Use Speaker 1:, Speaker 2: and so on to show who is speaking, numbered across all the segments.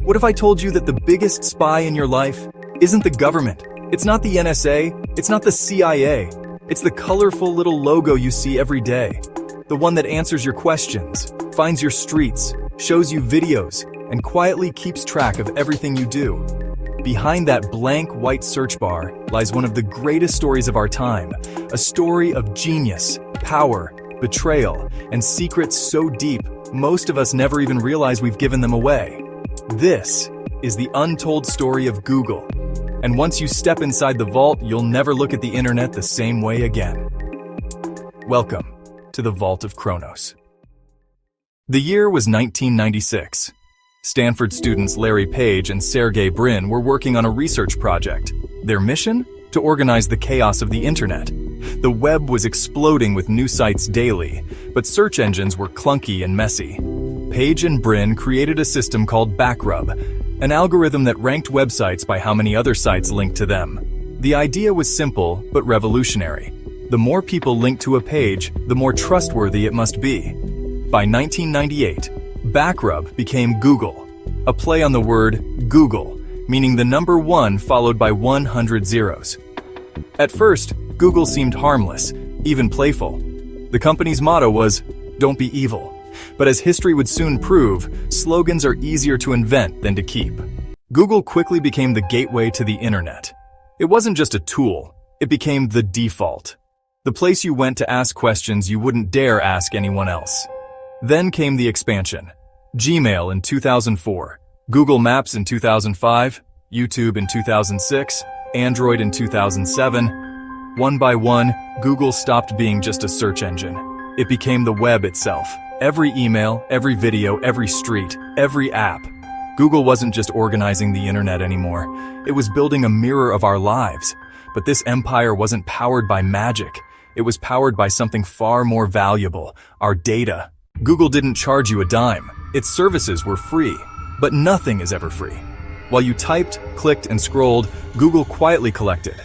Speaker 1: What if I told you that the biggest spy in your life isn't the government? It's not the NSA, it's not the CIA. It's the colorful little logo you see every day. The one that answers your questions, finds your streets, shows you videos, and quietly keeps track of everything you do. Behind that blank white search bar lies one of the greatest stories of our time, a story of genius, power, betrayal, and secrets so deep, most of us never even realize we've given them away. This is the untold story of Google. And once you step inside the vault, you'll never look at the internet the same way again. Welcome to the Vault of Kronos. The year was 1996. Stanford students Larry Page and Sergey Brin were working on a research project. Their mission? To organize the chaos of the internet. The web was exploding with new sites daily, but search engines were clunky and messy. Page and Brin created a system called Backrub, an algorithm that ranked websites by how many other sites linked to them. The idea was simple but revolutionary. The more people linked to a page, the more trustworthy it must be. By 1998, Backrub became Google, a play on the word Google, meaning the number 1 followed by 100 zeros. At first, Google seemed harmless, even playful. The company's motto was, "Don't be evil." But as history would soon prove, slogans are easier to invent than to keep. Google quickly became the gateway to the internet. It wasn't just a tool, it became the default. The place you went to ask questions you wouldn't dare ask anyone else. Then came the expansion. Gmail in 2004, Google Maps in 2005, YouTube in 2006, Android in 2007. One by one, Google stopped being just a search engine. It became the web itself. Every email, every video, every street, every app. Google wasn't just organizing the internet anymore. It was building a mirror of our lives. But this empire wasn't powered by magic. It was powered by something far more valuable, our data. Google didn't charge you a dime. Its services were free. But nothing is ever free. While you typed, clicked, and scrolled, Google quietly collected.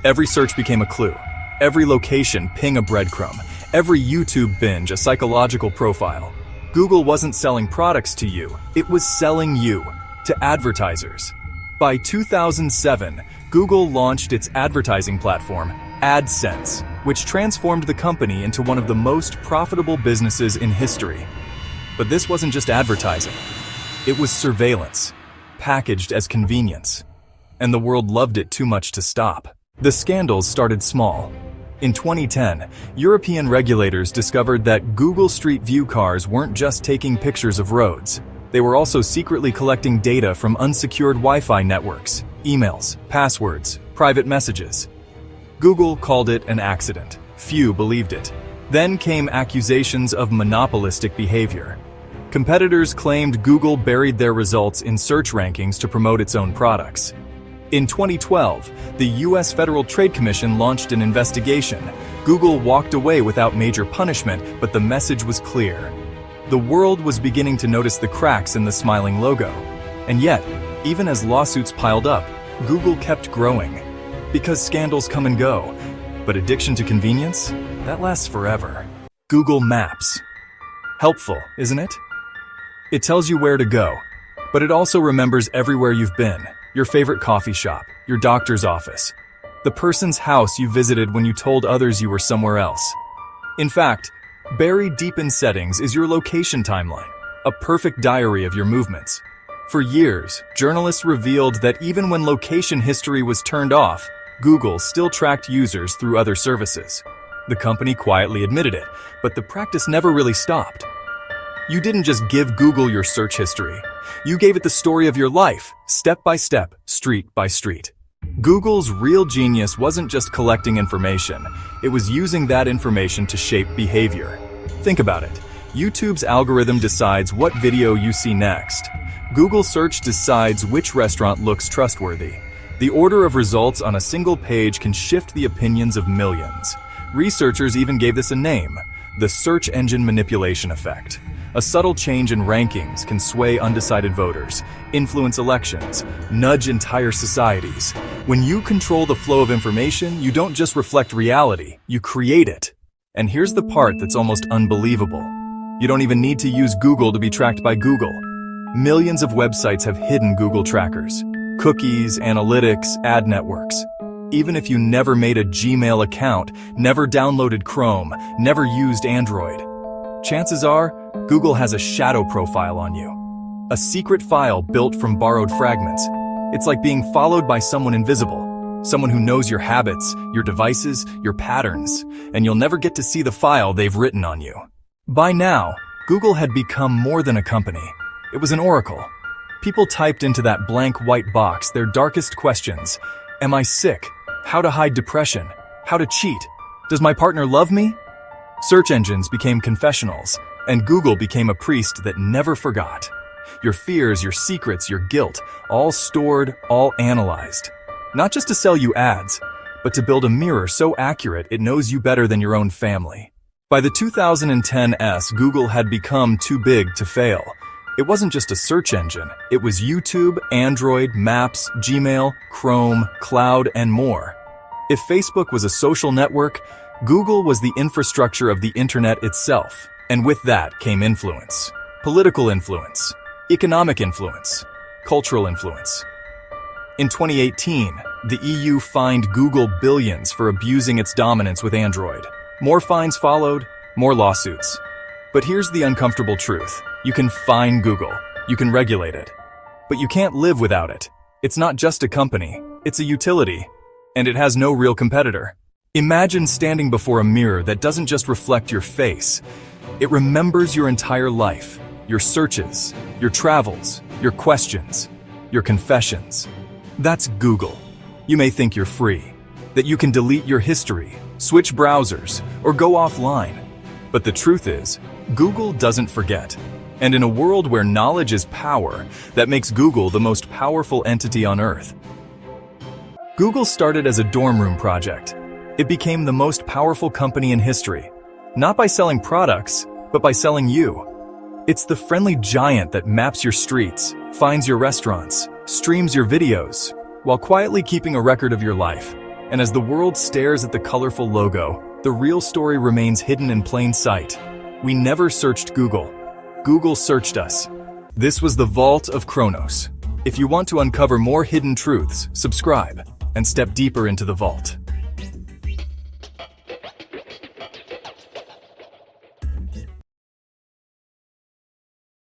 Speaker 1: Every search became a clue. Every location, ping a breadcrumb. Every YouTube binge, a psychological profile. Google wasn't selling products to you, it was selling you to advertisers. By 2007, Google launched its advertising platform, AdSense, which transformed the company into one of the most profitable businesses in history. But this wasn't just advertising. It was surveillance, packaged as convenience. And the world loved it too much to stop. The scandals started small. In 2010, European regulators discovered that Google Street View cars weren't just taking pictures of roads. They were also secretly collecting data from unsecured Wi-Fi networks, emails, passwords, private messages. Google called it an accident. Few believed it. Then came accusations of monopolistic behavior. Competitors claimed Google buried their results in search rankings to promote its own products. In 2012, the U.S. Federal Trade Commission launched an investigation. Google walked away without major punishment, but the message was clear. The world was beginning to notice the cracks in the smiling logo. And yet, even as lawsuits piled up, Google kept growing. Because scandals come and go, but addiction to convenience? That lasts forever. Google Maps. Helpful, isn't it? It tells you where to go, but it also remembers everywhere you've been. Your favorite coffee shop, your doctor's office, the person's house you visited when you told others you were somewhere else. In fact, buried deep in settings is your location timeline, a perfect diary of your movements. For years, journalists revealed that even when location history was turned off, Google still tracked users through other services. The company quietly admitted it, but the practice never really stopped. You didn't just give Google your search history. You gave it the story of your life, step by step, street by street. Google's real genius wasn't just collecting information, it was using that information to shape behavior. Think about it. YouTube's algorithm decides what video you see next. Google search decides which restaurant looks trustworthy. The order of results on a single page can shift the opinions of millions. Researchers even gave this a name, the search engine manipulation effect. A subtle change in rankings can sway undecided voters, influence elections, nudge entire societies. When you control the flow of information, you don't just reflect reality, you create it. And here's the part that's almost unbelievable. You don't even need to use Google to be tracked by Google. Millions of websites have hidden Google trackers, cookies, analytics, ad networks. Even if you never made a Gmail account, never downloaded Chrome, never used Android, chances are Google has a shadow profile on you. A secret file built from borrowed fragments. It's like being followed by someone invisible, someone who knows your habits, your devices, your patterns, and you'll never get to see the file they've written on you. By now, Google had become more than a company. It was an oracle. People typed into that blank white box their darkest questions. Am I sick? How to hide depression? How to cheat? Does my partner love me? Search engines became confessionals, and Google became a priest that never forgot. Your fears, your secrets, your guilt, all stored, all analyzed. Not just to sell you ads, but to build a mirror so accurate it knows you better than your own family. By the 2010s, Google had become too big to fail. It wasn't just a search engine. It was YouTube, Android, Maps, Gmail, Chrome, Cloud, and more. If Facebook was a social network, Google was the infrastructure of the internet itself. And with that came influence. Political influence, economic influence, cultural influence. In 2018, the EU fined Google billions for abusing its dominance with Android. More fines followed, more lawsuits. But here's the uncomfortable truth. You can fine Google, you can regulate it, but you can't live without it. It's not just a company, it's a utility, and it has no real competitor. Imagine standing before a mirror that doesn't just reflect your face, it remembers your entire life, your searches, your travels, your questions, your confessions. That's Google. You may think you're free, that you can delete your history, switch browsers, or go offline. But the truth is, Google doesn't forget. And in a world where knowledge is power, that makes Google the most powerful entity on Earth. Google started as a dorm room project. It became the most powerful company in history, not by selling products, but by selling you. It's the friendly giant that maps your streets, finds your restaurants, streams your videos, while quietly keeping a record of your life. And as the world stares at the colorful logo, the real story remains hidden in plain sight. We never searched Google. Google searched us. This was the Vault of Kronos. If you want to uncover more hidden truths, subscribe and step deeper into the vault.